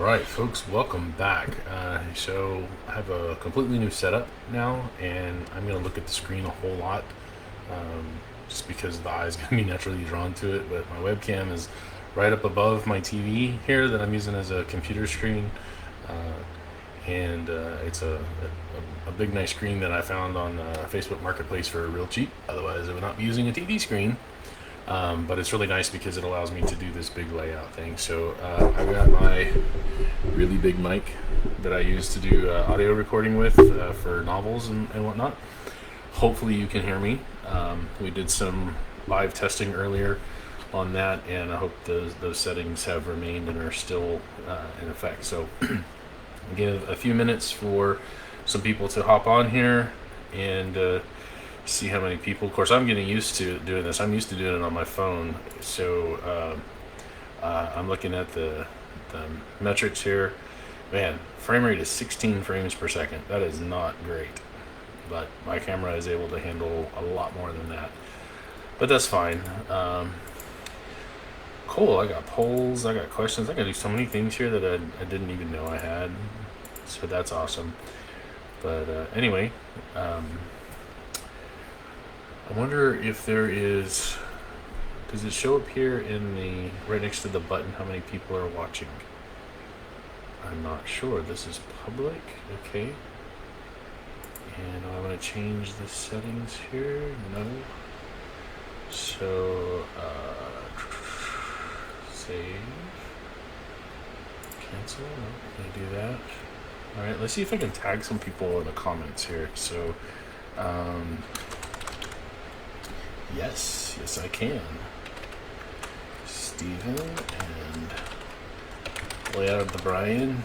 Alright, folks, welcome back. So, I have a completely new setup now, and I'm going to look at the screen a whole lot um, just because the eye is going to be naturally drawn to it. But my webcam is right up above my TV here that I'm using as a computer screen, and it's a big, nice screen that I found on Facebook Marketplace for real cheap. Otherwise, I would not be using a TV screen. But it's really nice because it allows me to do this big layout thing. So I've got my really big mic that I use to do audio recording with for novels and whatnot. Hopefully you can hear me. We did some live testing earlier on that, and I hope those settings have remained and are still in effect. So I'll give a few minutes for some people to hop on here and see how many people. Of course, I'm getting used to doing this. I'm used to doing it on my phone. So I'm looking at the metrics here. Man, frame rate is 16 frames per second. That is not great. But my camera is able to handle a lot more than that. But that's fine. Cool, I got polls, I got questions. I got to do so many things here that I didn't even know I had. So that's awesome. But anyway, I wonder if there is. Does it show up here in the right next to the button how many people are watching? I'm not sure. This is public. Okay. And I'm going to change the settings here. No. So, save. Cancel. No, can I do that? Alright, let's see if I can tag some people in the comments here. So, yes, I can. Steven and Layout the Brian.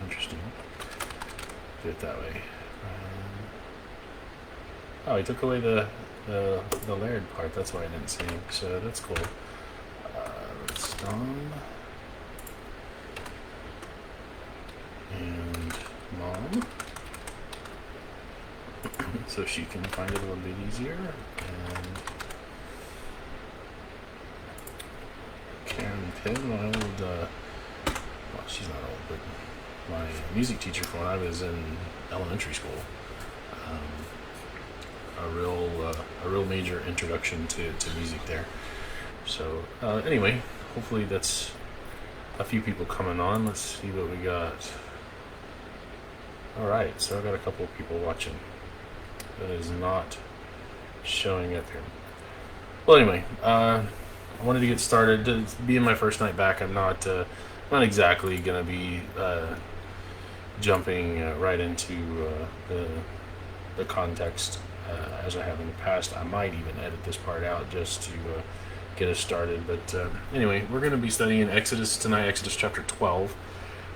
Interesting. Do it that way. Oh, he took away the Laird part. That's why I didn't see him. So that's cool. Let's Dom and Mom, so she can find it a little bit easier. And Karen Pibb, my old, well, she's not old, but my music teacher from when I was in elementary school. A real major introduction to music there. So anyway, hopefully that's a few people coming on. Let's see what we got. Alright, so I got a couple of people watching. That is not showing up here. Well, anyway, I wanted to get started. Being my first night back, I'm not exactly going to be jumping right into the context as I have in the past. I might even edit this part out just to get us started. But anyway, we're going to be studying Exodus tonight, Exodus chapter 12.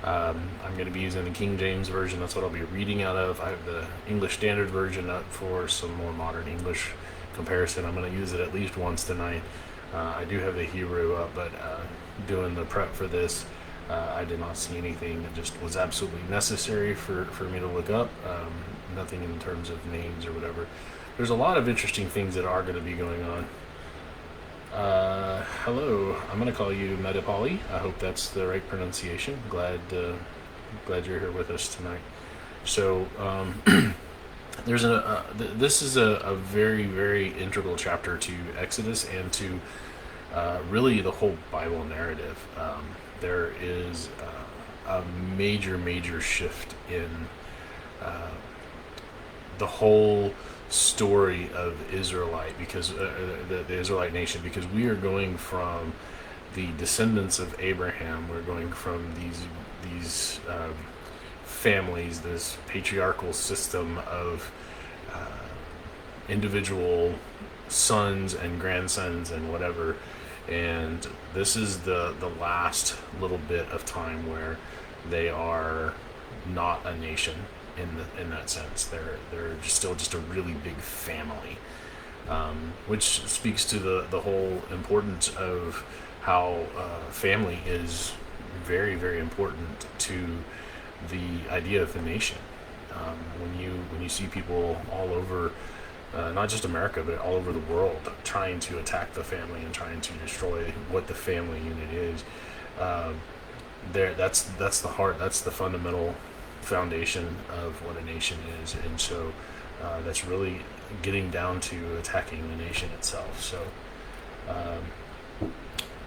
I'm going to be using the King James Version. That's what I'll be reading out of. I have the English Standard Version up for some more modern English comparison. I'm going to use it at least once tonight. I do have the Hebrew up, but doing the prep for this, I did not see anything that just was absolutely necessary for me to look up. Nothing in terms of names or whatever. There's a lot of interesting things that are going to be going on. Hello, I'm going to call you Medipoli. I hope that's the right pronunciation. Glad you're here with us tonight. So, there's this is a very, very integral chapter to Exodus and to really the whole Bible narrative. There is a major shift in the whole story of Israelite, because the Israelite nation, because we are going from the descendants of Abraham. We're going from these families, this patriarchal system of individual sons and grandsons and whatever. And this is the last little bit of time where they are not a nation in that sense. They're still just a really big family, which speaks to the whole importance of how family is very, very important to the idea of the nation. When you see people all over not just America, but all over the world, trying to attack the family and trying to destroy what the family unit is. Um, that's the heart, that's the fundamental foundation of what a nation is, and so that's really getting down to attacking the nation itself. So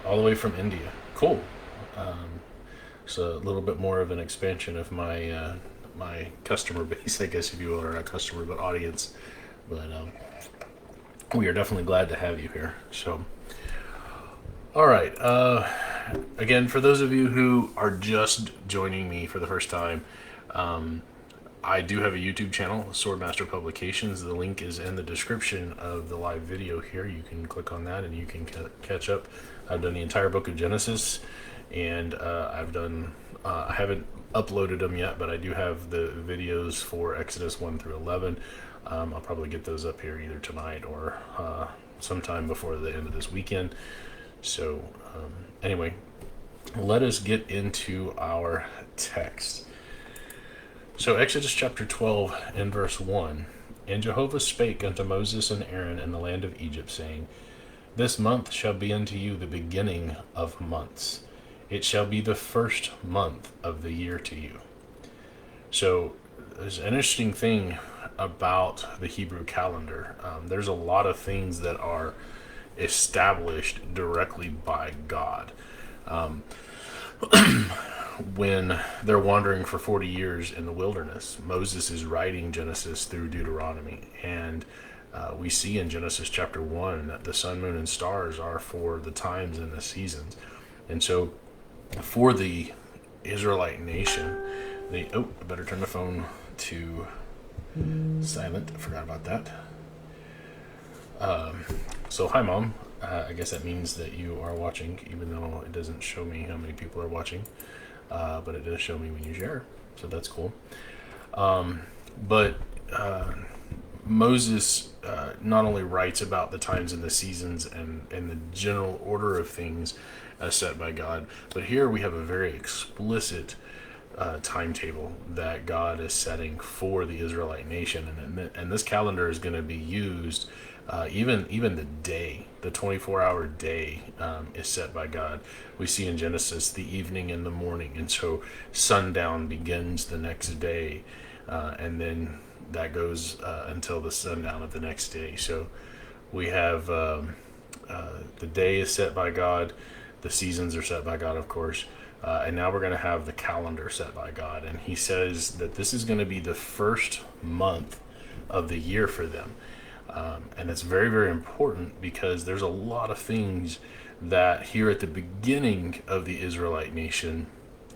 all the way from India, cool. Um, so a little bit more of an expansion of my customer base, I guess, if you will, or not customer but audience. But we are definitely glad to have you here. So, all right. Again, for those of you who are just joining me for the first time, um, I do have a YouTube channel, Swordmaster Publications. The link is in the description of the live video here. You can click on that and you can catch up. I've done the entire book of Genesis, and I haven't uploaded them yet, but I do have the videos for Exodus 1 through 11. I'll probably get those up here either tonight or sometime before the end of this weekend. So, anyway, let us get into our text. So, Exodus chapter 12 and verse 1. And Jehovah spake unto Moses and Aaron in the land of Egypt, saying, This month shall be unto you the beginning of months. It shall be the first month of the year to you. So, there's an interesting thing about the Hebrew calendar. There's a lot of things that are established directly by God. When they're wandering for 40 years in the wilderness, Moses is writing Genesis through Deuteronomy, and we see in Genesis chapter 1 that the sun, moon, and stars are for the times and the seasons. And so for the Israelite nation, I better turn the phone to silent. I forgot about that. So hi, Mom. I guess that means that you are watching, even though it doesn't show me how many people are watching. But it does show me when you share, so that's cool. But Moses not only writes about the times and the seasons and the general order of things as set by God, but here we have a very explicit timetable that God is setting for the Israelite nation, and this calendar is going to be used. Even the day, the 24-hour day, is set by God. We see in Genesis the evening and the morning, and so sundown begins the next day, and then that goes until the sundown of the next day. So we have the day is set by God, the seasons are set by God, of course, and now we're going to have the calendar set by God. And he says that this is going to be the first month of the year for them. And it's very, very important because there's a lot of things that here at the beginning of the Israelite nation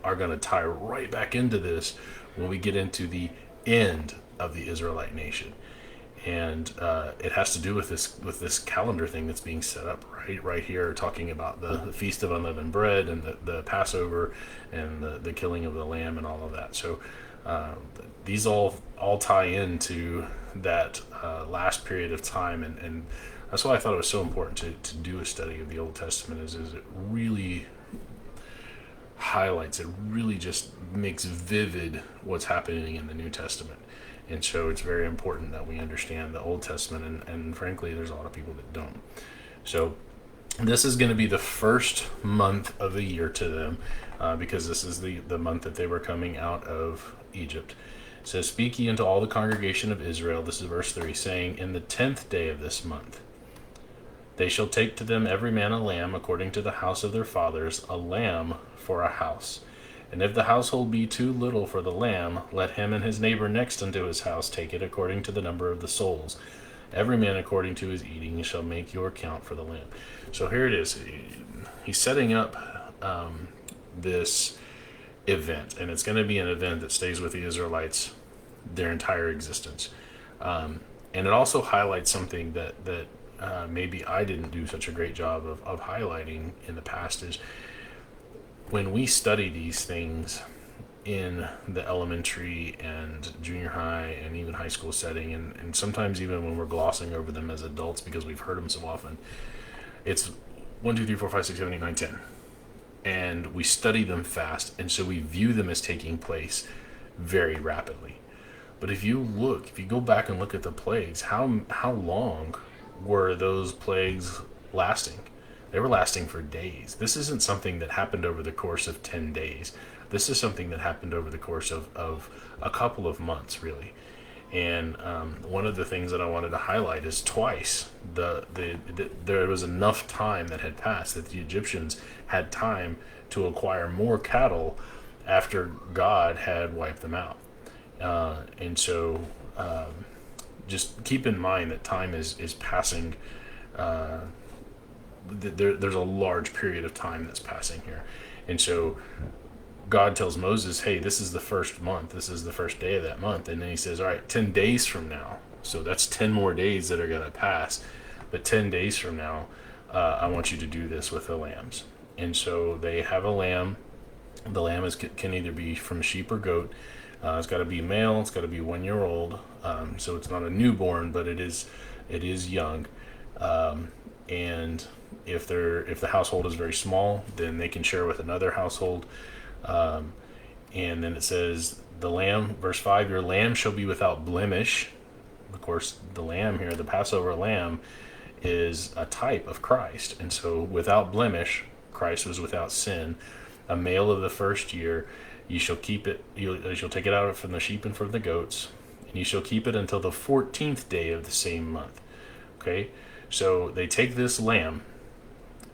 are going to tie right back into this when we get into the end of the Israelite nation. And it has to do with this calendar thing that's being set up right here, talking about the Feast of Unleavened Bread and the Passover and the killing of the lamb and all of that. So these all tie into that last period of time, and that's why I thought it was so important to do a study of the Old Testament. Is it really highlights, it really just makes vivid what's happening in the New Testament. And so it's very important that we understand the Old Testament, and frankly, there's a lot of people that don't. So this is going to be the first month of the year to them, because this is the month that they were coming out of Egypt. It says, Speak ye unto all the congregation of Israel, this is verse 3, saying, In the 10th day of this month, they shall take to them every man a lamb according to the house of their fathers, a lamb for a house. And if the household be too little for the lamb, let him and his neighbor next unto his house take it according to the number of the souls. Every man according to his eating shall make your count for the lamb. So here it is. He's setting up this event, and it's going to be an event that stays with the Israelites their entire existence. And it also highlights something that maybe I didn't do such a great job of highlighting in the past, is when we study these things in the elementary and junior high and even high school setting, and sometimes even when we're glossing over them as adults because we've heard them so often, it's 1, 2, 3, 4, 5, 6, 7, 8, 9, 10. And we study them fast, and so we view them as taking place very rapidly. But if you go back and look at the plagues, how long were those plagues lasting? They were lasting for days. This isn't something that happened over the course of 10 days. This is something that happened over the course of a couple of months, really. And one of the things that I wanted to highlight is twice there was enough time that had passed that the Egyptians had time to acquire more cattle after God had wiped them out. And so just keep in mind that time is passing. There's a large period of time that's passing here. And so God tells Moses, hey, this is the first month. This is the first day of that month. And then he says, all right, 10 days from now. So that's 10 more days that are going to pass. But 10 days from now, I want you to do this with the lambs. And so they have a lamb. The lamb can either be from sheep or goat. It's got to be male. It's got to be 1 year old. So it's not a newborn, but it is young. And if the household is very small, then they can share with another household. And then it says the lamb, verse 5, your lamb shall be without blemish. Of course, the lamb here, the Passover lamb, is a type of Christ. And so without blemish, Christ was without sin. A male of the first year, you shall keep it, you shall take it out from the sheep and from the goats, and you shall keep it until the 14th day of the same month. Okay? So they take this lamb,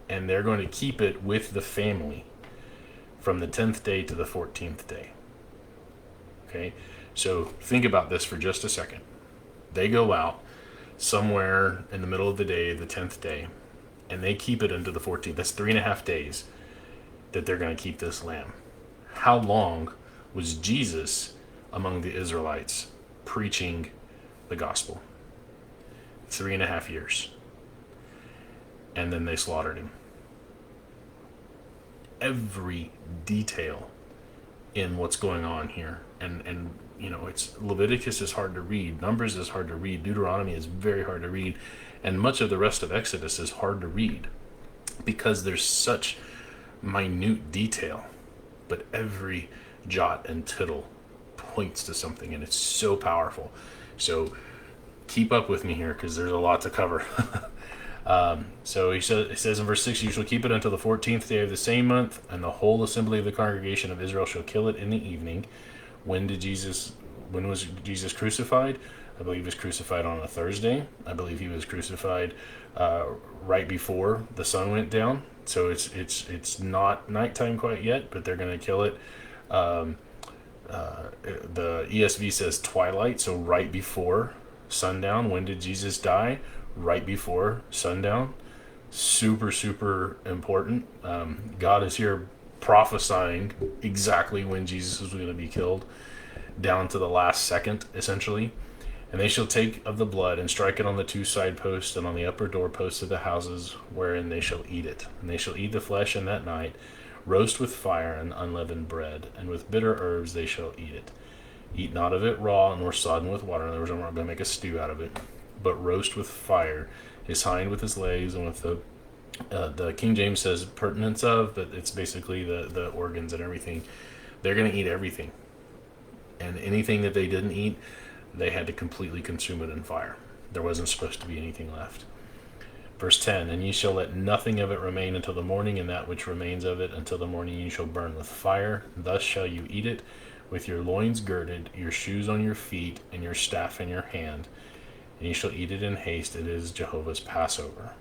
and they're going to keep it with the family from the 10th day to the 14th day. Okay? So think about this for just a second. They go out somewhere in the middle of the day, the 10th day, and they keep it into the 14th. That's 3.5 days that they're going to keep this lamb. How long was Jesus among the Israelites preaching the gospel? 3.5 years. And then they slaughtered him. Every detail in what's going on here. And you know, it's Leviticus is hard to read, Numbers is hard to read, Deuteronomy is very hard to read, and much of the rest of Exodus is hard to read because there's such minute detail, but every jot and tittle points to something, and it's so powerful. So keep up with me here because there's a lot to cover. So it says in verse 6, you shall keep it until the 14th day of the same month, and the whole assembly of the congregation of Israel shall kill it in the evening. When was Jesus crucified? I believe he was crucified on a Thursday. I believe he was crucified right before the sun went down. So it's not nighttime quite yet, but they're going to kill it. The ESV says twilight, so right before sundown. When did Jesus die? Right before sundown. Super, super important. God is here prophesying exactly when Jesus was going to be killed, down to the last second, essentially. And they shall take of the blood and strike it on the 2 side posts and on the upper door posts of the houses wherein they shall eat it. And they shall eat the flesh in that night, roast with fire and unleavened bread, and with bitter herbs they shall eat it. Eat not of it raw, nor sodden with water. In other words, I'm not going to make a stew out of it, but roast with fire, his hind with his legs, and with the King James says pertinence of, but it's basically the organs and everything. They're going to eat everything. And anything that they didn't eat, they had to completely consume it in fire. There wasn't supposed to be anything left. Verse 10, and ye shall let nothing of it remain until the morning, and that which remains of it until the morning you shall burn with fire. Thus shall you eat it, with your loins girded, your shoes on your feet, and your staff in your hand. And you shall eat it in haste. It is Jehovah's Passover.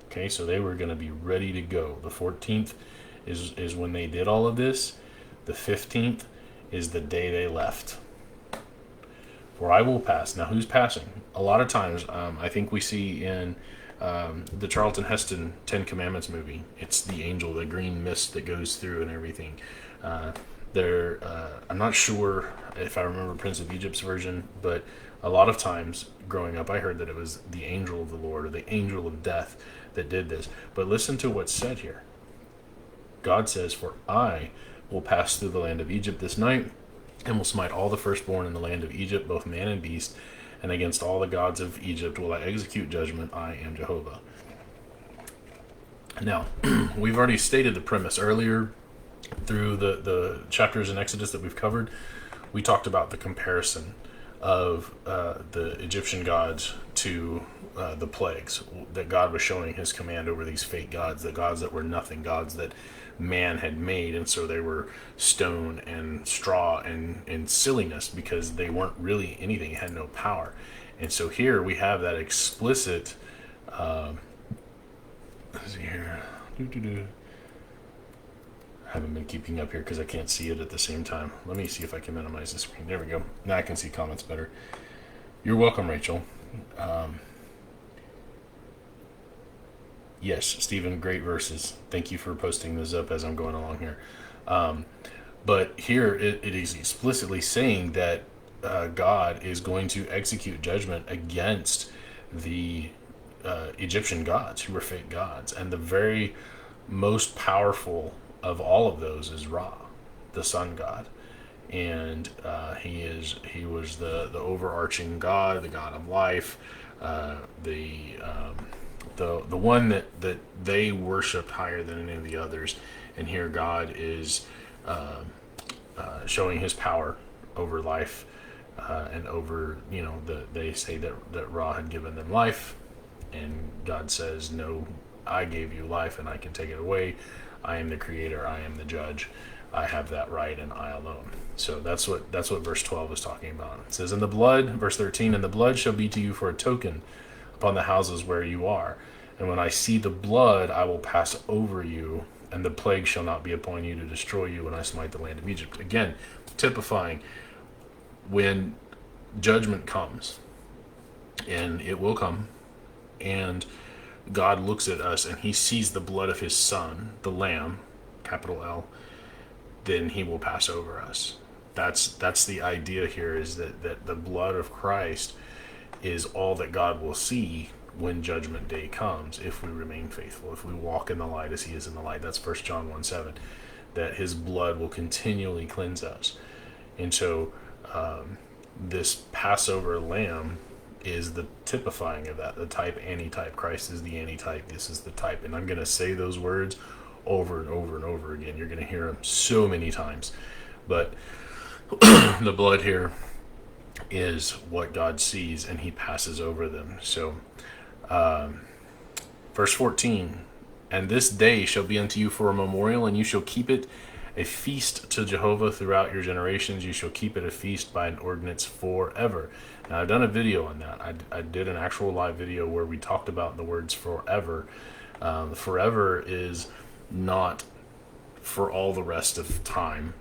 Okay, so they were going to be ready to go. The 14th is when they did all of this. The 15th is the day they left. For I will pass. Now, who's passing? A lot of times, I think we see in the Charlton Heston 10 Commandments movie, it's the angel, the green mist that goes through and everything. I'm not sure if I remember Prince of Egypt's version, but a lot of times growing up, I heard that it was the angel of the Lord or the angel of death that did this. But listen to what's said here. God says, for I will pass through the land of Egypt this night, and will smite all the firstborn in the land of Egypt, both man and beast, and against all the gods of Egypt will I execute judgment. I am Jehovah. Now, we've already stated the premise earlier through the chapters in Exodus that we've covered. We talked about the comparison of the Egyptian gods to the plagues, that God was showing his command over these fake gods, the gods that were nothing, gods that man had made, and so they were stone and straw and silliness because they weren't really anything, had no power. And so here we have that explicit let's see here. I haven't been keeping up here because I can't see it at the same time. Let me see if I can minimize the screen. There we go. Now I can see comments better. You're welcome, Rachel. Yes, Stephen, great verses. Thank you for posting those up as I'm going along here. But here it is explicitly saying that God is going to execute judgment against the Egyptian gods who were fake gods. And the very most powerful of all of those is Ra, the sun god. And he was the overarching god, the god of life, the one that they worshipped higher than any of the others. And here God is showing his power over life and over, they say that Ra had given them life, and God says, no, I gave you life and I can take it away. I am the creator, I am the judge, I have that right, and I alone. So that's what verse 12 is talking about. It says, in the blood, verse 13, and the blood shall be to you for a token upon the houses where you are. And when I see the blood, I will pass over you, and the plague shall not be upon you to destroy you when I smite the land of Egypt. Again, typifying when judgment comes, and it will come, and God looks at us and he sees the blood of his son, the Lamb, capital L, then he will pass over us. That's the idea here, is that the blood of Christ is all that God will see when judgment day comes, if we remain faithful, if we walk in the light as he is in the light. That's 1 John 1:7, that his blood will continually cleanse us. And so this Passover lamb is the typifying of that, the type, antitype. Christ is the antitype, this is the type. And I'm going to say those words over and over and over again. You're going to hear them so many times. But the blood here is what God sees, and he passes over them. So verse 14, and this day shall be unto you for a memorial, and you shall keep it a feast to Jehovah throughout your generations. You shall keep it a feast by an ordinance forever. Now, I've done a video on that. I did an actual live video where we talked about the words forever. Forever is not for all the rest of time.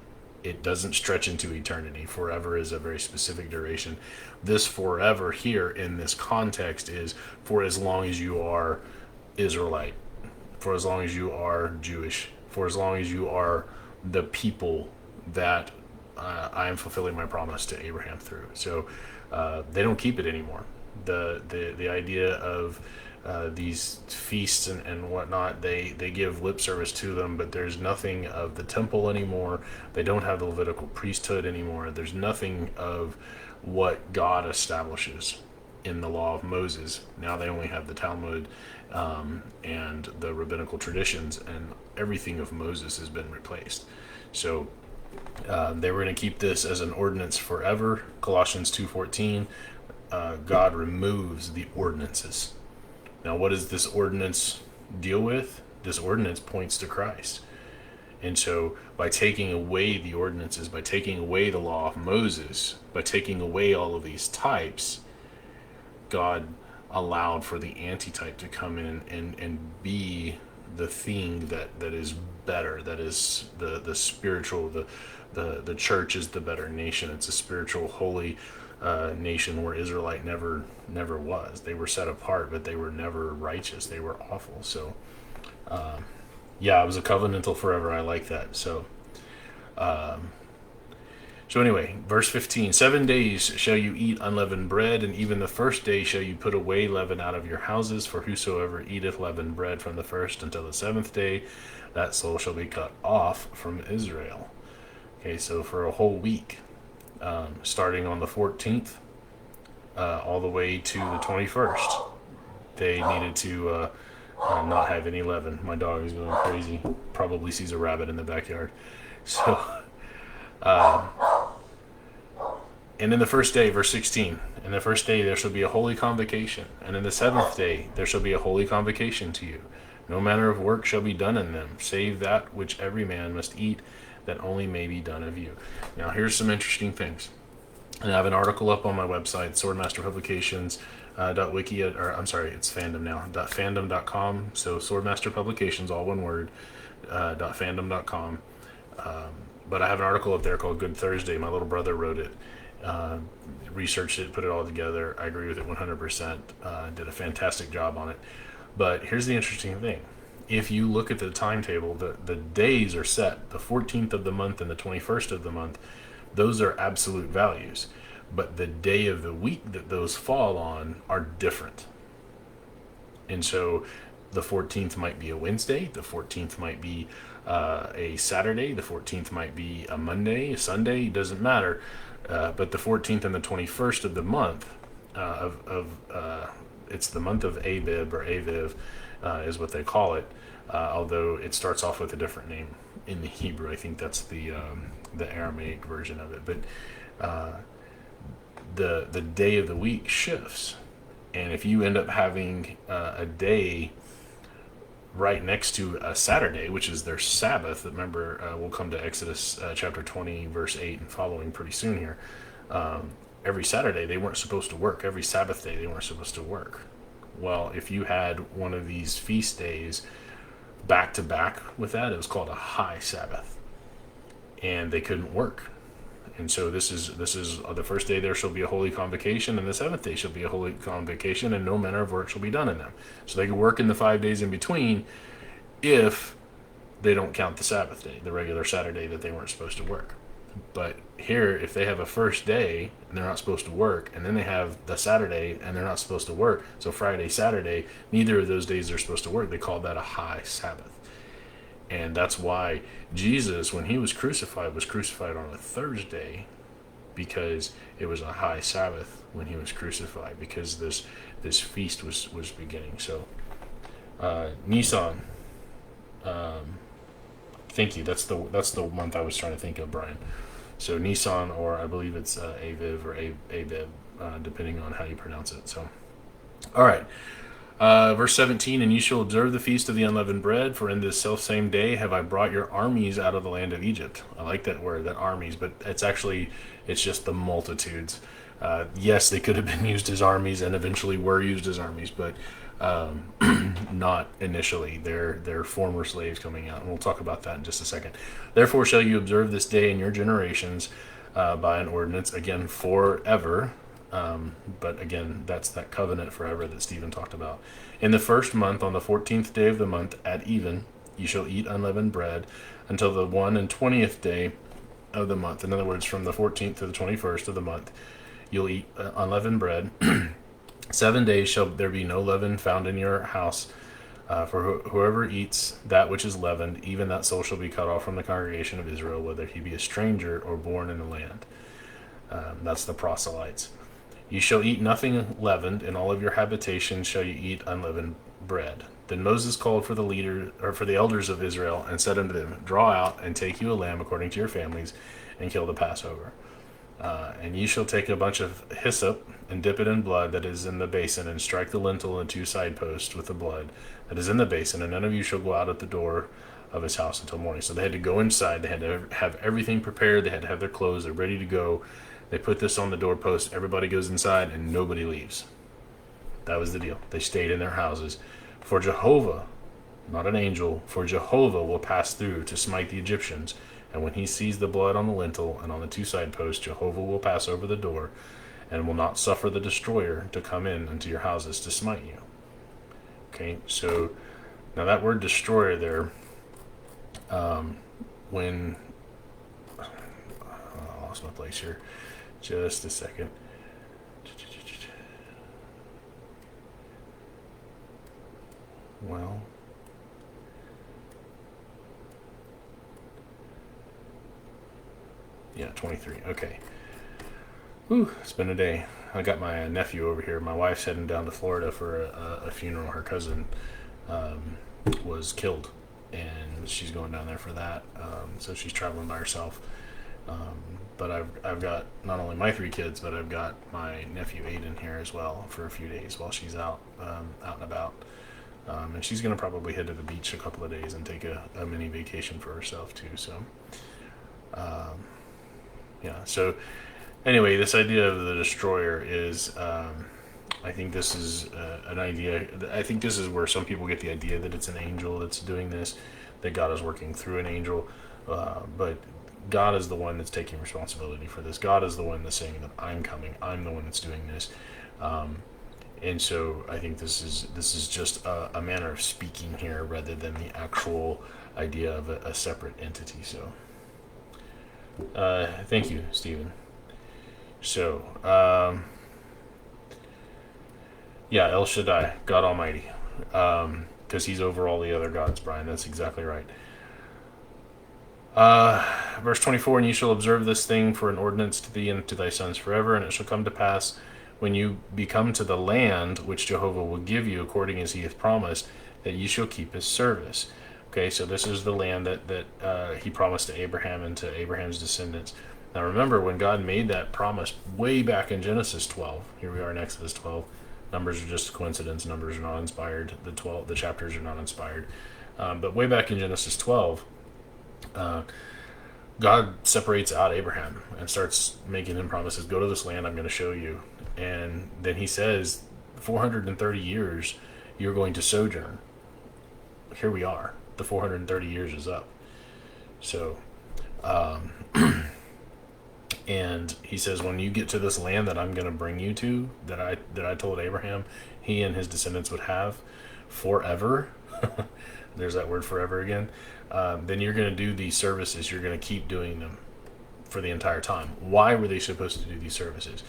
It doesn't stretch into eternity. Forever is a very specific duration. This forever here in this context is for as long as you are Israelite, for as long as you are Jewish, for as long as you are the people that I am fulfilling my promise to Abraham through. So they don't keep it anymore. The idea of these feasts and whatnot, they give lip service to them, but there's nothing of the temple anymore. They don't have the Levitical priesthood anymore. There's nothing of what God establishes in the law of Moses. Now they only have the Talmud and the rabbinical traditions, and everything of Moses has been replaced. So they were going to keep this as an ordinance forever. Colossians 2:14, God removes the ordinances. Now, what does this ordinance deal with? This ordinance points to Christ. And so by taking away the ordinances, by taking away the law of Moses, by taking away all of these types, God allowed for the antitype to come in and be the thing that is better, that is the spiritual, the church is the better nation. It's a spiritual, holy nation where Israelite never was. They were set apart, but they were never righteous. They were awful. So it was a covenantal forever. I like that. So anyway, verse 15, 7 days shall you eat unleavened bread, and even the first day shall you put away leaven out of your houses, for whosoever eateth leavened bread from the first until the seventh day, that soul shall be cut off from Israel. Okay, so for a whole week, starting on the 14th, all the way to the 21st, they needed to not have any leaven. My dog is going crazy. Probably sees a rabbit in the backyard. So, And in the first day, verse 16, in the first day there shall be a holy convocation, and in the seventh day there shall be a holy convocation to you. No manner of work shall be done in them, save that which every man must eat, that only may be done of you. Now, here's some interesting things. And I have an article up on my website, Swordmaster Publications. Wiki, or I'm sorry, it's fandom now. .fandom.com. So Swordmaster Publications, all one word. .fandom.com. But I have an article up there called Good Thursday. My little brother wrote it. Researched it, put it all together. I agree with it 100%. Did a fantastic job on it. But here's the interesting thing. If you look at the timetable, the days are set. The 14th of the month and the 21st of the month, those are absolute values. But the day of the week that those fall on are different. And so the 14th might be a Wednesday. The 14th might be a Saturday. The 14th might be a Monday, a Sunday. It doesn't matter. But the 14th and the 21st of the month it's the month of Abib or Aviv is what they call it. Although it starts off with a different name in the Hebrew. I think that's the Aramaic version of it. But the day of the week shifts, and if you end up having a day right next to a Saturday, which is their Sabbath, remember, we'll come to Exodus chapter 20 verse 8 and following pretty soon here. Every Saturday they weren't supposed to work. Every Sabbath day they weren't supposed to work. Well, if you had one of these feast days back to back with that, it was called a high Sabbath, and they couldn't work. And so this is the first day there shall be a holy convocation, and the seventh day shall be a holy convocation, and no manner of work shall be done in them. So they can work in the 5 days in between, if they don't count the Sabbath day, the regular Saturday that they weren't supposed to work. But here, if they have a first day and they're not supposed to work, and then they have the Saturday and they're not supposed to work, so Friday, Saturday, neither of those days they're supposed to work, they call that a high Sabbath. And that's why Jesus, when he was crucified on a Thursday, because it was a high Sabbath when he was crucified, because this feast was beginning. So Nisan, thank you. That's the month I was trying to think of, Brian. So Nisan, or I believe it's Aviv or Abib, depending on how you pronounce it. So, all right. Verse 17, and you shall observe the feast of the unleavened bread, for in this selfsame day have I brought your armies out of the land of Egypt. I like that word, that armies, but it's just the multitudes. Yes, they could have been used as armies and eventually were used as armies, but not initially. They're former slaves coming out, and we'll talk about that in just a second. Therefore shall you observe this day in your generations by an ordinance, again, forever. But again, that's that covenant forever that Stephen talked about. In the first month, on the 14th day of the month, at even, you shall eat unleavened bread until the 21st day of the month. In other words, from the 14th to the 21st of the month, you'll eat unleavened bread. 7 days shall there be no leaven found in your house. For whoever eats that which is leavened, even that soul shall be cut off from the congregation of Israel, whether he be a stranger or born in the land. That's the proselytes. You shall eat nothing leavened, in all of your habitations shall you eat unleavened bread. Then Moses called for the elders of Israel, and said unto them, Draw out and take you a lamb according to your families, and kill the Passover. And ye shall take a bunch of hyssop, and dip it in blood that is in the basin, and strike the lintel and 2 side posts with the blood that is in the basin, and none of you shall go out at the door of his house until morning. So they had to go inside, they had to have everything prepared, they had to have their clothes, they're ready to go. They put this on the doorpost, everybody goes inside, and nobody leaves. That was the deal. They stayed in their houses. For Jehovah, not an angel, for Jehovah will pass through to smite the Egyptians. And when he sees the blood on the lintel and on the 2 side posts, Jehovah will pass over the door, and will not suffer the destroyer to come in unto your houses to smite you. Okay, so now that word destroyer there, when I lost my place here. Just a second. Well, yeah, 23. Okay. Whew, it's been a day. I got my nephew over here. My wife's heading down to Florida for a funeral. Her cousin was killed, and she's going down there for that. So she's traveling by herself. But I've got not only my 3 kids, but I've got my nephew Aiden here as well for a few days while she's out and about. And she's going to probably head to the beach a couple of days and take a mini vacation for herself too. So, yeah. So, anyway, this idea of the destroyer is, I think this is an idea. I think this is where some people get the idea that it's an angel that's doing this, that God is working through an angel. But God is the one that's taking responsibility for this. God is the one that's saying that I'm coming. I'm the one that's doing this. And so I think this is just a manner of speaking here rather than the actual idea of a separate entity. So thank you, Stephen. So yeah, El Shaddai, God Almighty, because he's over all the other gods, Brian. That's exactly right. Verse 24, and you shall observe this thing for an ordinance to thee and to thy sons forever, and it shall come to pass when you become to the land which Jehovah will give you according as he hath promised, that you shall keep his service. Okay, so this is the land that he promised to Abraham and to Abraham's descendants. Now remember, when God made that promise way back in Genesis 12, here we are in Exodus 12, numbers are just a coincidence, numbers are not inspired, the chapters are not inspired, but way back in Genesis 12, God separates out Abraham and starts making him promises. Go to this land, I'm going to show you. And then he says, 430 years you're going to sojourn. Here we are. The 430 years is up. So, and he says, when you get to this land that I'm going to bring you to, that I told Abraham he and his descendants would have forever. There's that word forever again. Then you're going to do these services. You're going to keep doing them for the entire time. Why were they supposed to do these services?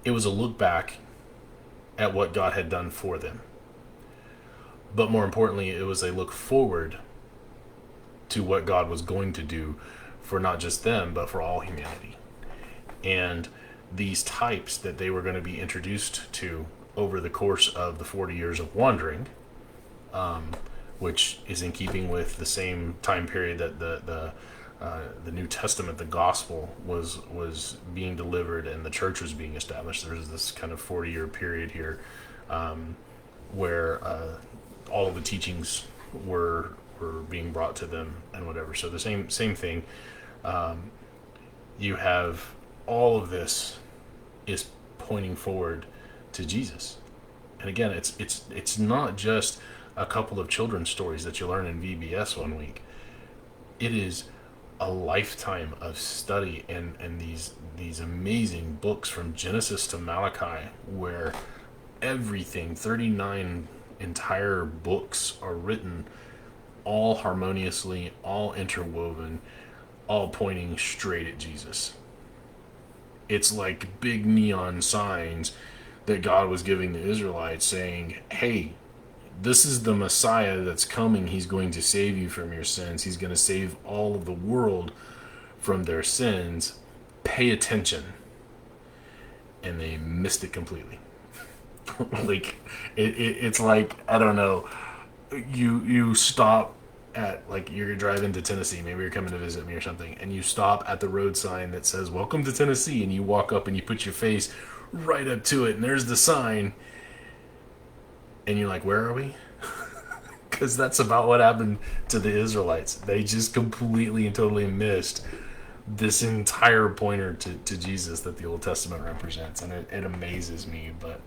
It was a look back at what God had done for them. But more importantly, it was a look forward to what God was going to do for not just them, but for all humanity. And these types that they were going to be introduced to over the course of the 40 years of wandering, which is in keeping with the same time period that the New Testament, the gospel, was being delivered and the church was being established. There's this kind of 40-year period here where all of the teachings were being brought to them and whatever. So the same thing. You have all of this is pointing forward to Jesus. And again, it's not just a couple of children's stories that you learn in VBS one week. It is a lifetime of study and these amazing books from Genesis to Malachi, where everything, 39 entire books are written all harmoniously, all interwoven, all pointing straight at Jesus. It's like big neon signs that God was giving the Israelites saying, hey, this is the Messiah that's coming. He's going to save you from your sins. He's going to save all of the world from their sins. Pay attention. And they missed it completely. Like, it's like, I don't know, you stop at, like, you're driving to Tennessee, maybe you're coming to visit me or something, and you stop at the road sign that says, welcome to Tennessee, and you walk up and you put your face right up to it, and there's the sign, and you're like, where are we? Because that's about what happened to the Israelites. They just completely and totally missed this entire pointer to Jesus that the Old Testament represents, and it amazes me. But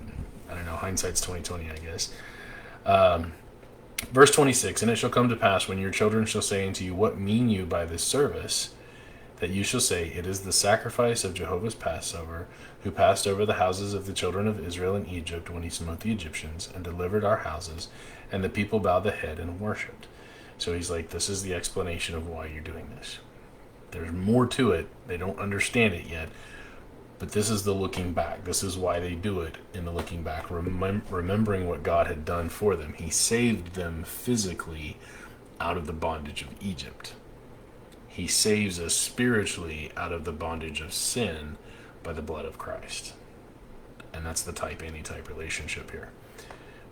I don't know, hindsight's 20/20, I guess. Verse 26, and it shall come to pass when your children shall say unto you, what mean you by this service? That you shall say, it is the sacrifice of Jehovah's Passover, who passed over the houses of the children of Israel in Egypt when he smote the Egyptians and delivered our houses, and the people bowed the head and worshipped. So he's like, this is the explanation of why you're doing this. There's more to it. They don't understand it yet. But this is the looking back. This is why they do it in the looking back, remembering what God had done for them. He saved them physically out of the bondage of Egypt. He saves us spiritually out of the bondage of sin by the blood of Christ. And that's the type-antitype relationship here.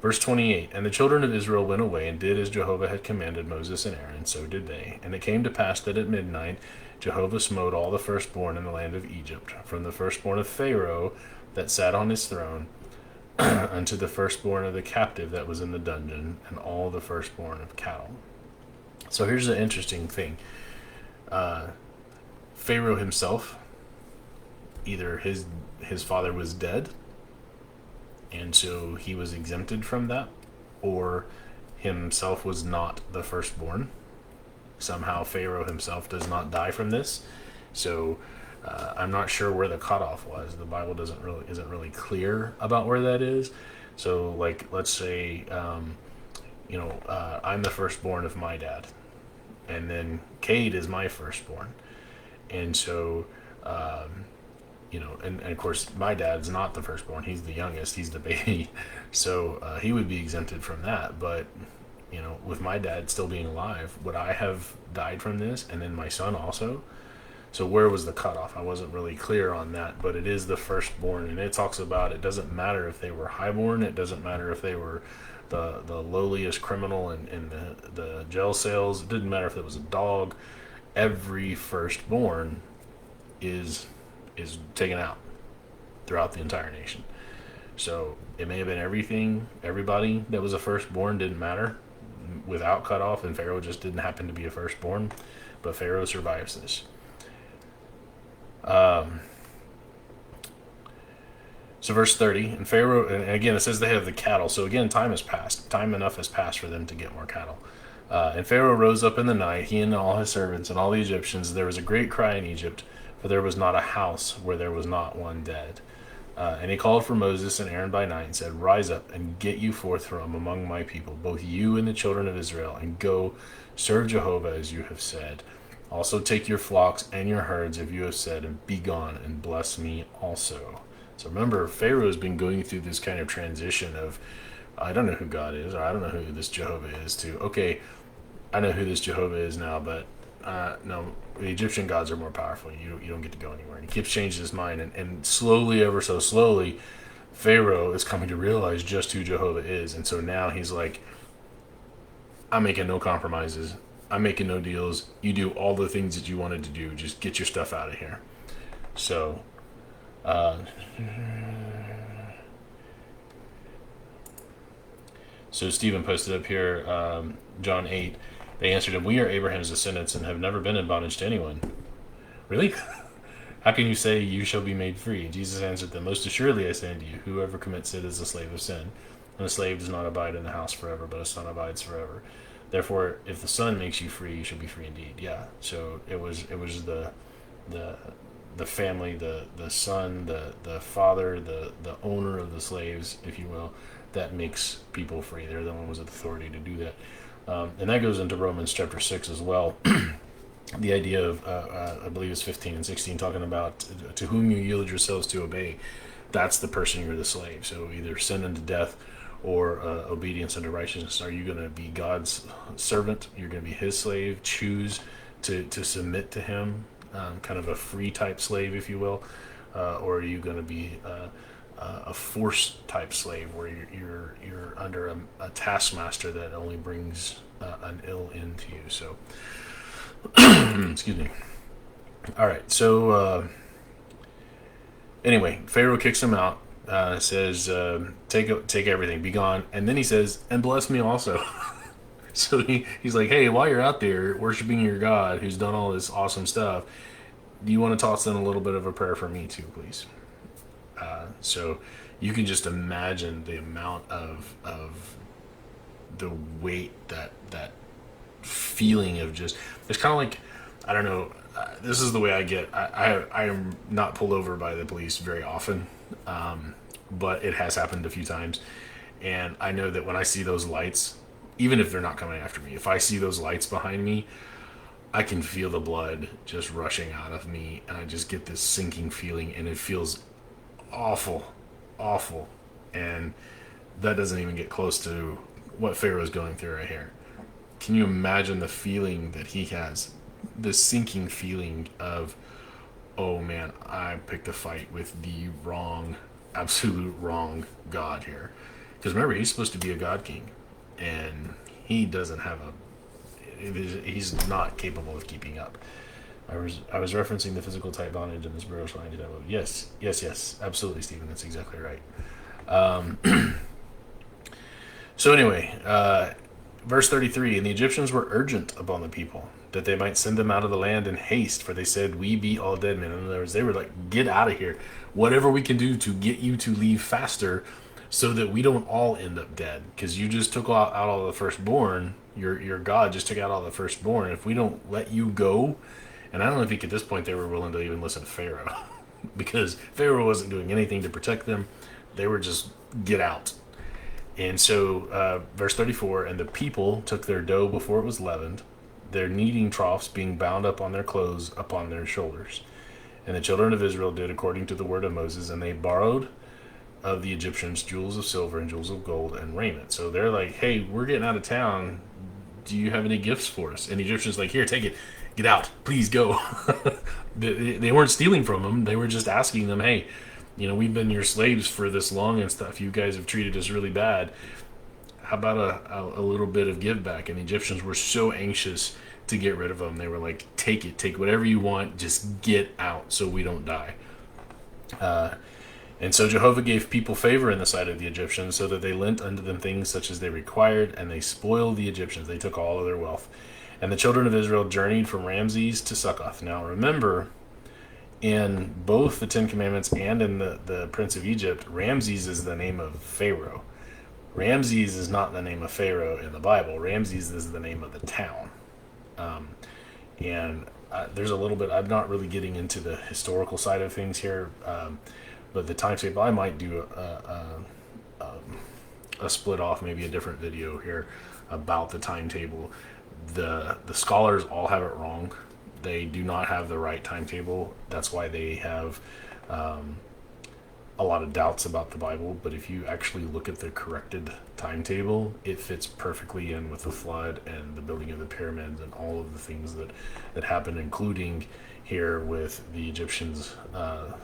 Verse 28, and the children of Israel went away and did as Jehovah had commanded Moses and Aaron, so did they. And it came to pass that at midnight Jehovah smote all the firstborn in the land of Egypt, from the firstborn of Pharaoh that sat on his throne, unto the firstborn of the captive that was in the dungeon, and all the firstborn of cattle. So here's the interesting thing. Pharaoh himself, either his father was dead, and so he was exempted from that, or himself was not the firstborn. Somehow Pharaoh himself does not die from this. So I'm not sure where the cutoff was. The Bible isn't really clear about where that is. So, like, let's say, I'm the firstborn of my dad, and then Cade is my firstborn, and so, and of course, my dad's not the firstborn. He's the youngest. He's the baby, so he would be exempted from that. But with my dad still being alive, would I have died from this, and then my son also? So where was the cutoff? I wasn't really clear on that, but it is the firstborn, and it talks about it doesn't matter if they were highborn, it doesn't matter if they were the lowliest criminal in the jail cells, it didn't matter if it was a dog. Every firstborn is taken out throughout the entire nation. So it may have been everybody that was a firstborn, didn't matter, without cutoff, and Pharaoh just didn't happen to be a firstborn, but Pharaoh survives this. So verse 30, and Pharaoh, and again it says they have the cattle. So again, time enough has passed for them to get more cattle. And Pharaoh rose up in the night, he and all his servants and all the Egyptians. There was a great cry in Egypt, for there was not a house where there was not one dead. And he called for Moses and Aaron by night and said, Rise up and get you forth from among my people, both you and the children of Israel, and go serve Jehovah as you have said. Also take your flocks and your herds, if you have said, and be gone, and bless me also. So remember, Pharaoh's been going through this kind of transition of, I don't know who God is, or I don't know who this Jehovah is, to, okay, I know who this Jehovah is now, but no, the Egyptian gods are more powerful. You don't get to go anywhere. And he keeps changing his mind, and slowly, ever so slowly, Pharaoh is coming to realize just who Jehovah is. And so now he's like, I'm making no compromises. I'm making no deals. You do all the things that you wanted to do. Just get your stuff out of here. So, Stephen posted up here, John 8. They answered him, We are Abraham's descendants and have never been in bondage to anyone. Really? How can you say you shall be made free? Jesus answered them, Most assuredly I say unto you, whoever commits sin is a slave of sin. And a slave does not abide in the house forever, but a son abides forever. Therefore, if the Son makes you free, you shall be free indeed. Yeah. So it was the family, the son, the father, the owner of the slaves, if you will, that makes people free. They're the ones with authority to do that. And that goes into Romans chapter 6 as well. The idea of, I believe it's 15 and 16, talking about to whom you yield yourselves to obey. That's the person you're the slave. So either sin unto death or obedience unto righteousness. Are you going to be God's servant? You're going to be his slave. Choose to submit to him, kind of a free type slave, if you will. Or are you going to be a force type slave where you're under a taskmaster that only brings an ill end to you? So, excuse me. All right. So anyway, Pharaoh kicks him out. Says, take everything, be gone. And then he says, and bless me also. So he's like, hey, while you're out there worshiping your God who's done all this awesome stuff, do you want to toss in a little bit of a prayer for me too, please? So you can just imagine the amount of the weight, that feeling of just, it's kind of like, I don't know, this is the way I get. I am not pulled over by the police very often, but it has happened a few times. And I know that when I see those lights, even if they're not coming after me, if I see those lights behind me, I can feel the blood just rushing out of me, and I just get this sinking feeling, and it feels awful. And that doesn't even get close to what Pharaoh's going through right here. Can you imagine the feeling that he has? The sinking feeling of, oh man, I picked a fight with the absolute wrong God here. Because remember, he's supposed to be a God king, and he doesn't have he's not capable of keeping up. I was referencing the physical type bondage in the spiritual language. Yes, absolutely, Stephen. That's exactly right. So anyway, verse 33, and the Egyptians were urgent upon the people, that they might send them out of the land in haste, for they said, we be all dead men. In other words, they were like, get out of here. Whatever we can do to get you to leave faster so that we don't all end up dead. Because you just took out all the firstborn. Your God just took out all the firstborn. If we don't let you go, and I don't think at this point they were willing to even listen to Pharaoh. Because Pharaoh wasn't doing anything to protect them. They were just, get out. And so, verse 34, and the people took their dough before it was leavened, their kneading troughs being bound up on their clothes upon their shoulders. And the children of Israel did according to the word of Moses, and they borrowed of the Egyptians jewels of silver and jewels of gold and raiment. So they're like, hey, we're getting out of town. Do you have any gifts for us? And the Egyptians like, here, take it. Get out. Please go. They weren't stealing from them. They were just asking them, hey, we've been your slaves for this long and stuff. You guys have treated us really bad. How about a little bit of give back? And the Egyptians were so anxious to get rid of them. They were like, take it. Take whatever you want. Just get out so we don't die. And so Jehovah gave people favor in the sight of the Egyptians, so that they lent unto them things such as they required, and they spoiled the Egyptians. They took all of their wealth. And the children of Israel journeyed from Ramses to Succoth. Now remember, in both the Ten Commandments and in the Prince of Egypt, Ramses is the name of Pharaoh. Ramses is not the name of Pharaoh in the Bible. Ramses is the name of the town. There's a little bit, I'm not really getting into the historical side of things here, but the timetable, I might do a split off, maybe a different video here about the timetable. The scholars all have it wrong. They do not have the right timetable. That's why they have a lot of doubts about the Bible. But if you actually look at the corrected timetable, it fits perfectly in with the flood and the building of the pyramids and all of the things that happened, including here with the Egyptians, the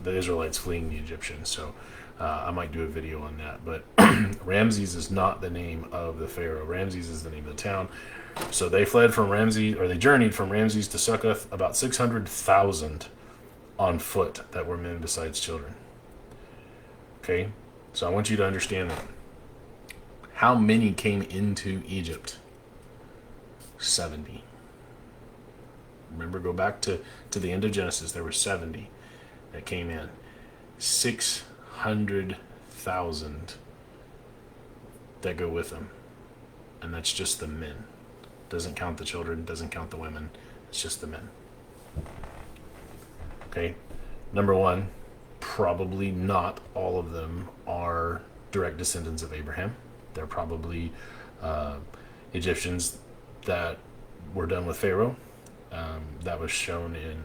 Israelites fleeing the Egyptians. So I might do a video on that. But Ramses is not the name of the Pharaoh. Ramses is the name of the town. So they fled from Ramses, or they journeyed from Ramses to Succoth, about 600,000 on foot that were men besides children. Okay, so I want you to understand that. How many came into Egypt? 70. Remember, go back to the end of Genesis. There were 70 that came in. 600,000 that go with them. And that's just the men. Doesn't count the children, doesn't count the women. It's just the men. Okay, number one, probably not all of them are direct descendants of Abraham. They're probably Egyptians that were done with Pharaoh. That was shown in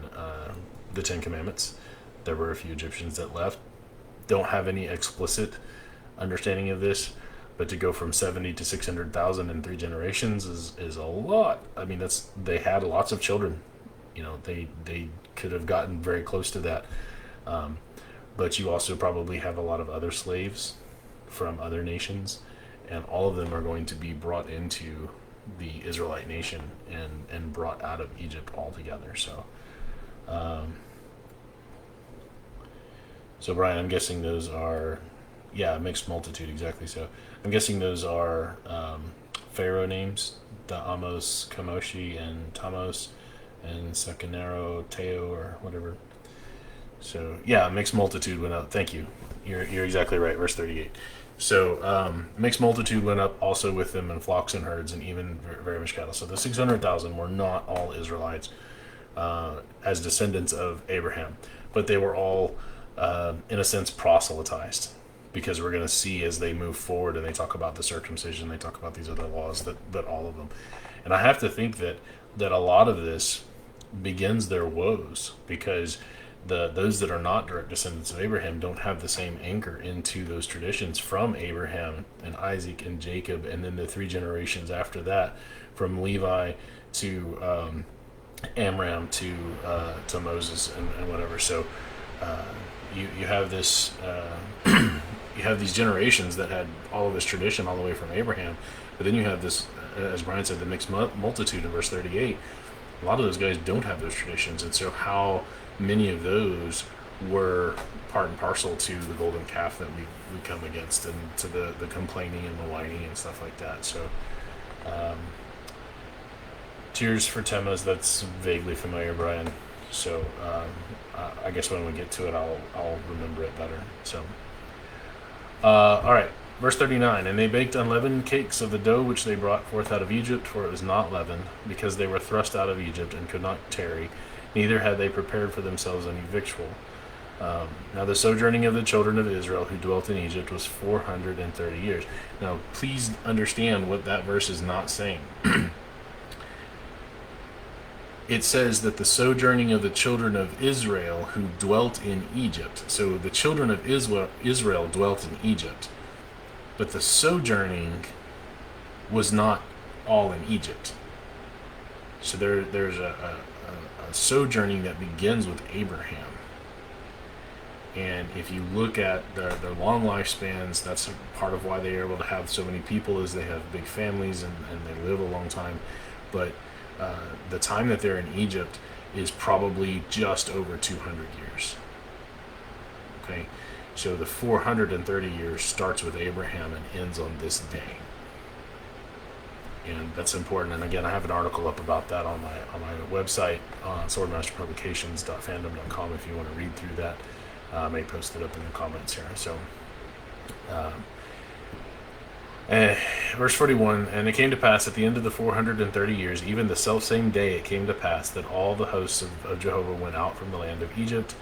the Ten Commandments. There were a few Egyptians that left. Don't have any explicit understanding of this, but to go from 70 to 600,000 in 3 generations is a lot. I mean, they had lots of children. They could have gotten very close to that. But you also probably have a lot of other slaves from other nations, and all of them are going to be brought into the Israelite nation and brought out of Egypt altogether. So, Brian, I'm guessing those are, mixed multitude, exactly. So I'm guessing those are Pharaoh names, Amos, Kamoshi, and Tamos, and Sekenero, Teo, or whatever. So, mixed multitude went up. Thank you. You're exactly right, verse 38. So, mixed multitude went up also with them, and flocks and herds, and even very much cattle. So the 600,000 were not all Israelites as descendants of Abraham, but they were all, in a sense, proselytized. Because we're going to see as they move forward and they talk about the circumcision, they talk about these other laws, that all of them. And I have to think that a lot of this begins their woes, because those that are not direct descendants of Abraham don't have the same anchor into those traditions from Abraham and Isaac and Jacob, and then the 3 generations after that, from Levi to Amram to Moses and whatever. So you have this you have these generations that had all of this tradition all the way from Abraham, but then you have this, as Brian said, the mixed multitude in verse 38. A lot of those guys don't have those traditions, and so how many of those were part and parcel to the golden calf that we come against, and to the complaining and the whining and stuff like that. So, Tears for Temas, that's vaguely familiar, Brian. So I guess when we get to it, I'll remember it better. So, all right. Verse 39, and they baked unleavened cakes of the dough which they brought forth out of Egypt, for it was not leavened, because they were thrust out of Egypt and could not tarry, neither had they prepared for themselves any victual. Now the sojourning of the children of Israel who dwelt in Egypt was 430 years. Now please understand what that verse is not saying. It says that the sojourning of the children of Israel who dwelt in Egypt. So the children of Israel dwelt in Egypt. But the sojourning was not all in Egypt. So there's a sojourning that begins with Abraham. And if you look at their long lifespans, that's part of why they are able to have so many people, is they have big families and they live a long time. But the time that they're in Egypt is probably just over 200 years. Okay? So the 430 years starts with Abraham and ends on this day. And that's important. And again, I have an article up about that on my website, swordmasterpublications.fandom.com, if you want to read through that. I may post it up in the comments here. So, verse 41, and it came to pass at the end of the 430 years, even the selfsame day it came to pass, that all the hosts of Jehovah went out from the land of Egypt.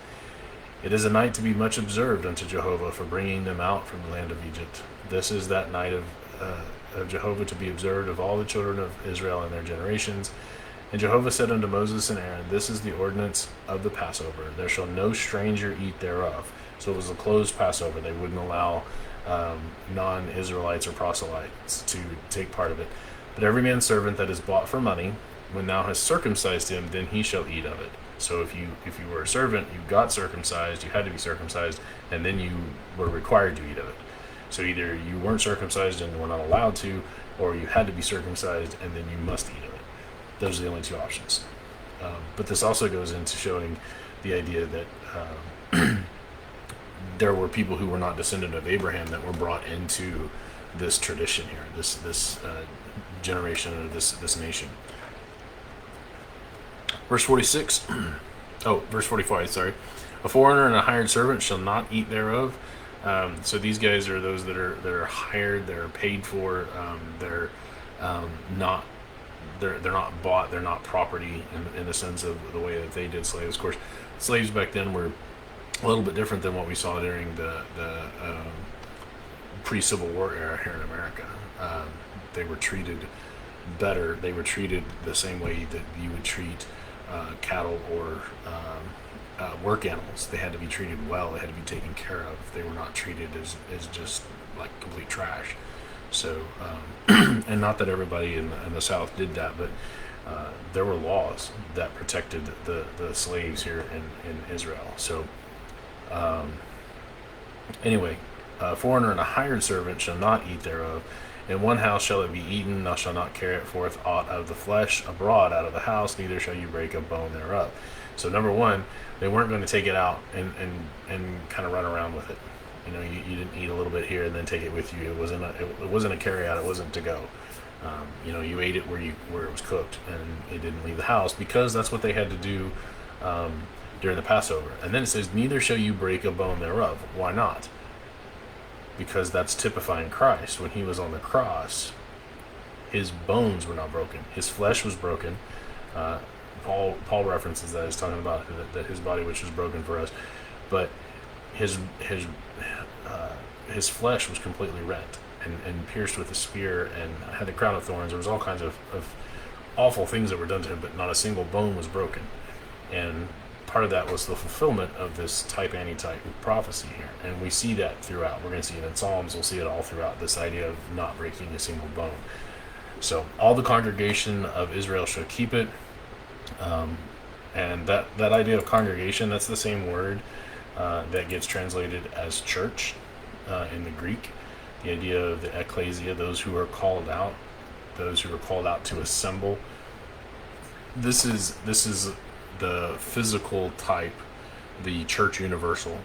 It is a night to be much observed unto Jehovah for bringing them out from the land of Egypt. This is that night of Jehovah to be observed of all the children of Israel and their generations. And Jehovah said unto Moses and Aaron, this is the ordinance of the Passover. There shall no stranger eat thereof. So it was a closed Passover. They wouldn't allow non-Israelites or proselytes to take part of it. But every man's servant that is bought for money, when thou hast circumcised him, then he shall eat of it. So if you were a servant, you got circumcised, you had to be circumcised, and then you were required to eat of it. So either you weren't circumcised and were not allowed to, or you had to be circumcised and then you must eat of it. Those are the only two options. But this also goes into showing the idea that there were people who were not descendant of Abraham that were brought into this tradition here, this generation, or this nation. Verse 46. Verse 45, sorry. A foreigner and a hired servant shall not eat thereof. So these guys are those that are hired, they're paid for, they're not bought, they're not property in the sense of the way that they did slaves. Of course, slaves back then were a little bit different than what we saw during the pre-Civil War era here in America. They were treated better. They were treated the same way that you would treat cattle or work animals. They had to be treated well. They had to be taken care of. They were not treated as just like complete trash. So, and not that everybody in the South did that, but there were laws that protected the slaves here in Israel. So, anyway, a foreigner and a hired servant shall not eat thereof. In one house shall it be eaten, thou shalt not carry it forth aught of the flesh abroad out of the house, neither shall you break a bone thereof. So number one, they weren't going to take it out and kind of run around with it. You know, you didn't eat a little bit here and then take it with you. It wasn't a carry out. It wasn't to go. You ate it where it was cooked, and it didn't leave the house, because that's what they had to do during the Passover. And then it says, neither shall you break a bone thereof. Why not? Because that's typifying Christ. When he was on the cross, his bones were not broken. His flesh was broken. Paul references that. He's talking about that his body which was broken for us, but his flesh was completely rent and pierced with a spear and had the crown of thorns. There was all kinds of awful things that were done to him, but not a single bone was broken. And part of that was the fulfillment of this type-antitype prophecy here. And we see that throughout. We're going to see it in Psalms. We'll see it all throughout, this idea of not breaking a single bone. So all the congregation of Israel shall keep it. And that idea of congregation, that's the same word that gets translated as church in the Greek. The idea of the ecclesia, those who are called out to assemble. this is the physical type, the church universal.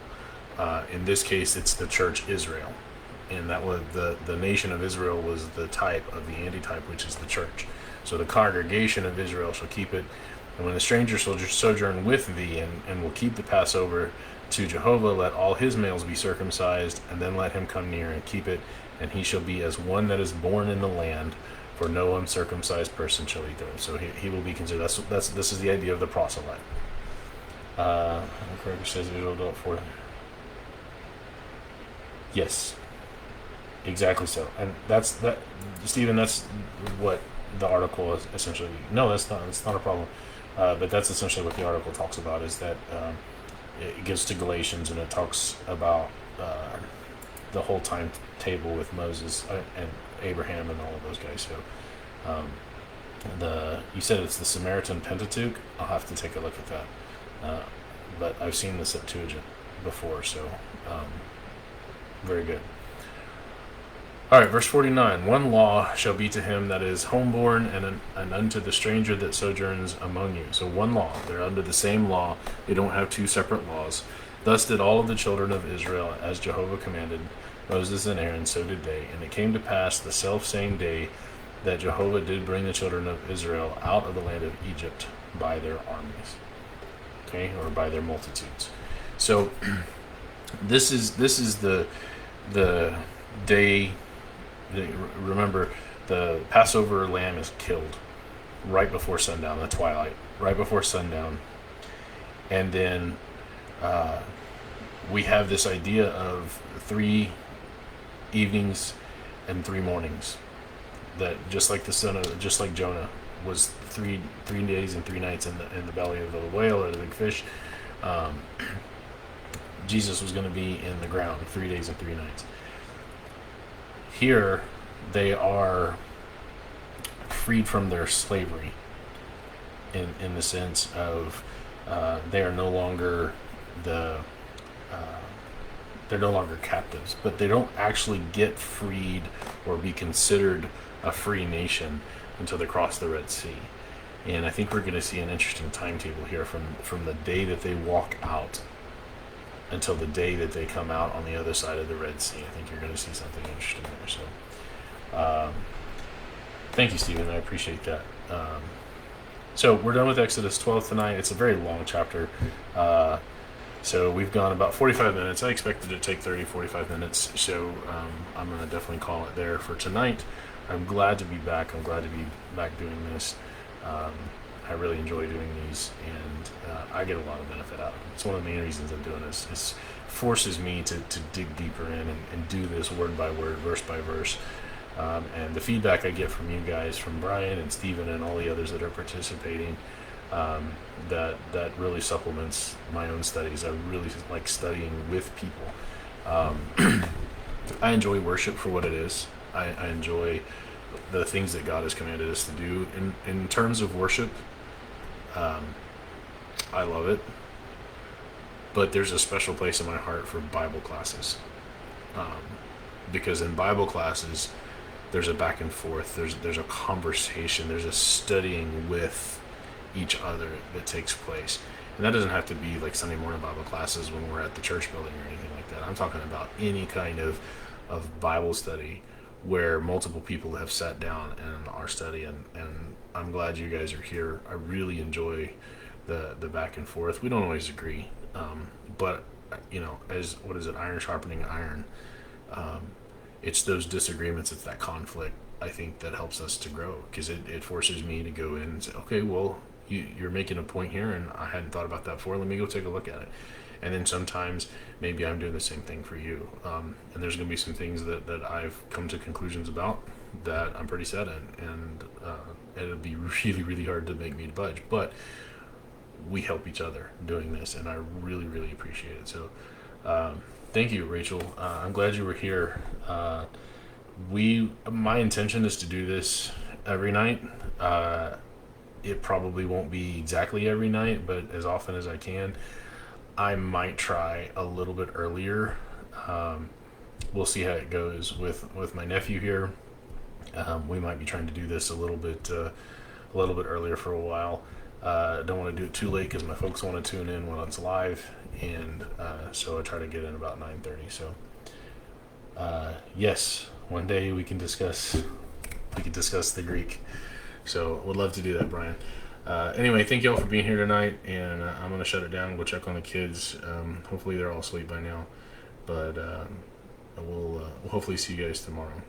In this case, it's the church Israel, and that was the nation of Israel was the type of the antitype, which is the church. So the congregation of Israel shall keep it, and when the stranger shall sojourn with thee, and will keep the Passover to Jehovah, let all his males be circumcised, and then let him come near and keep it, and he shall be as one that is born in the land. For no uncircumcised person shall eat thereof. So he will be considered. This is the idea of the proselyte. Correct says Israel don't for. Yes, exactly so, and that's that, Stephen. That's what the article is essentially. No, that's not. That's not a problem. But that's essentially what the article talks about. Is that it gets to Galatians and it talks about the whole timetable with Moses and Abraham and all of those guys. So, you said it's the Samaritan Pentateuch. I'll have to take a look at that. But I've seen the Septuagint before, so very good. All right, verse 49. One law shall be to him that is homeborn, and unto the stranger that sojourns among you. So one law. They're under the same law. They don't have two separate laws. Thus did all of the children of Israel, as Jehovah commanded Moses and Aaron, so did they. And it came to pass the selfsame day that Jehovah did bring the children of Israel out of the land of Egypt by their armies. Okay, or by their multitudes. So this is the day. Remember, the Passover lamb is killed right before sundown, the twilight, right before sundown, and then we have this idea of 3 evenings and 3 mornings. That just like Jonah was 3 days and 3 nights in the belly of the whale or the big fish. Jesus was going to be in the ground 3 days and 3 nights. Here, they are freed from their slavery in the sense of they are no longer they're no longer captives, but they don't actually get freed or be considered a free nation until they cross the Red Sea. And I think we're going to see an interesting timetable here from the day that they walk out until the day that they come out on the other side of the Red Sea. I think you're going to see something interesting there. So, thank you, Stephen. I appreciate that. So we're done with Exodus 12 tonight. It's a very long chapter. So we've gone about 45 minutes. I expected it to take 30, 45 minutes. So I'm going to definitely call it there for tonight. I'm glad to be back. I'm glad to be back doing this. I really enjoy doing these, and I get a lot of benefit out of it. It's one of the main reasons I'm doing this. It forces me to dig deeper in and do this word by word, verse by verse. And the feedback I get from you guys, from Brian and Stephen and all the others that are participating, that really supplements my own studies. I really like studying with people. I enjoy worship for what it is. I enjoy the things that God has commanded us to do. In terms of worship, I love it. But there's a special place in my heart for Bible classes. Because in Bible classes, there's a back and forth, there's a conversation, there's a studying with each other that takes place. And that doesn't have to be like Sunday morning Bible classes when we're at the church building or anything like that. I'm talking about any kind of Bible study where multiple people have sat down and are studying, and I'm glad you guys are here. I really enjoy the back and forth. We don't always agree, but as what is it, iron sharpening iron. It's those disagreements, it's that conflict, I think, that helps us to grow, because it forces me to go in and say, okay, well, you're making a point here, and I hadn't thought about that before. Let me go take a look at it. And then sometimes maybe I'm doing the same thing for you. And there's going to be some things that I've come to conclusions about that I'm pretty set in. And it'll be really, really hard to make me budge. But we help each other doing this, and I really, really appreciate it. So thank you, Rachel. I'm glad you were here. My intention is to do this every night. It probably won't be exactly every night, but as often as I can. I might try a little bit earlier. We'll see how it goes with my nephew here. We might be trying to do this a little bit earlier for a while. Don't want to do it too late because my folks want to tune in when it's live, and so I try to get in about 9:30. So yes, one day we can discuss the Greek. So would love to do that, Brian. Anyway, thank you all for being here tonight, and I'm gonna shut it down. Go check on the kids. Hopefully they're all asleep by now, but we'll hopefully see you guys tomorrow.